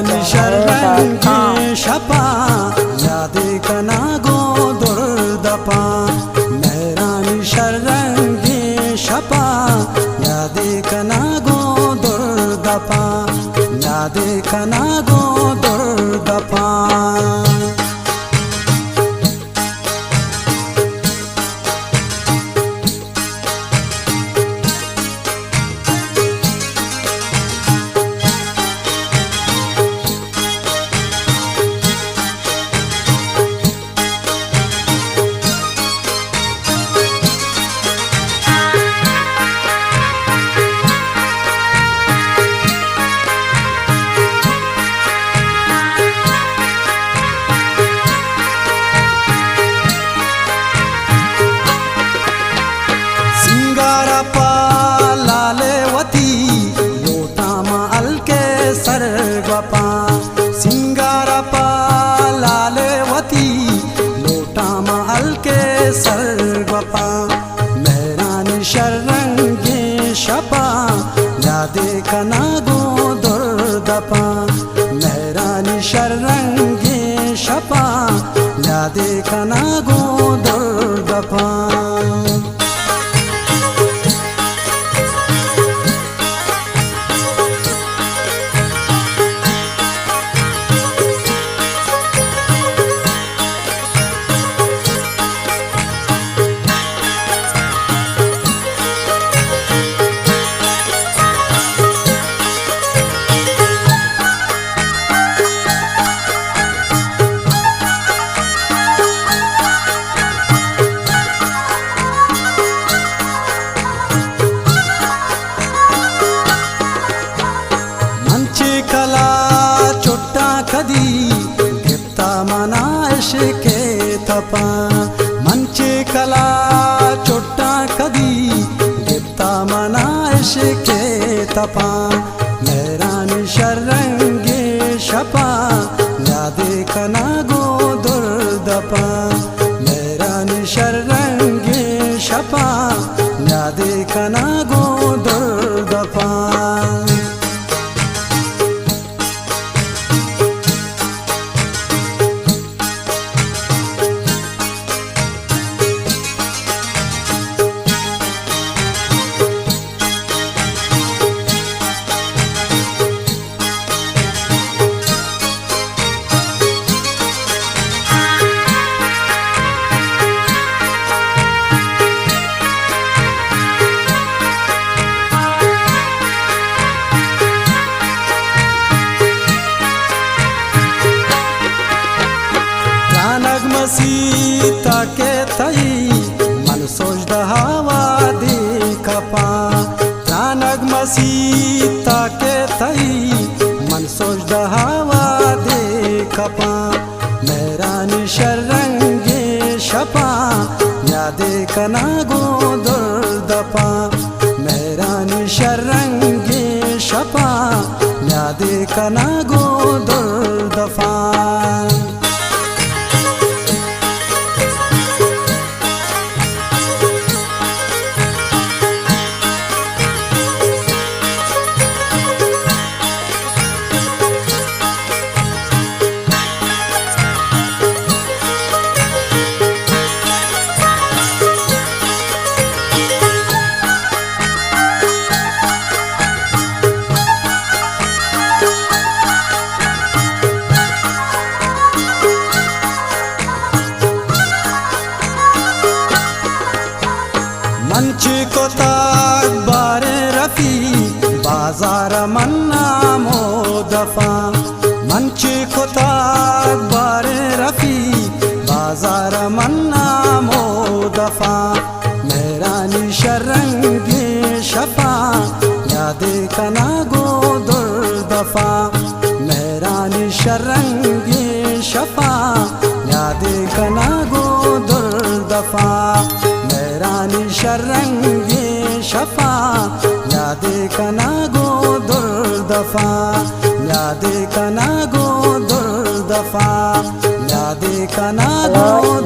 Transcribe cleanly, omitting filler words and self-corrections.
शरणगे शपा यादे कना गो दुर्दपा मेहरानी शरणगे शपा यादे कना गो दुर्दपा यादे कना गो दुर्दपा सर्गपा सिंगारपा लालेवती लोटा महल के सर्गपा मेहरानी शरणगे शपा यादे कना गो दुर्दपा मेहरानी शरणगे शपा यादे कना गो दुर्दपा कदी गिफ्ता मनाइश के तपा मंचे कला चोट्टा कदी गिफ्ता मनाइश के तपा मेहरानी शरणगे शपा यादे कना गो दुर्दपा मेहरानी शरणगे शपा यादे कना गो दुर्दपा सीता के तई मन सोच हवा दे कपा प्राणग सीता के तई मन सोच हवा दे कपा मेहरानी शरणगे शपा यादे कना गो दुर्दपा मेहरानी शरणगे शपा यादे कना गो दुर्दपा मंची को ताक बारे रफी बाजार मन्ना मोदफा मंची को ताक बारे रफी बाजार मन्ना मोदफा मेहरानी शरणगे शपा यादे कना गो दुर्दफा मेहरानी शरणगे शपा यादे कना गो दुर्दफा मेहरानी शरणगे शपा यादे कना गो दुर्दफा यादे कना गो दुर्दफा यादे कना गो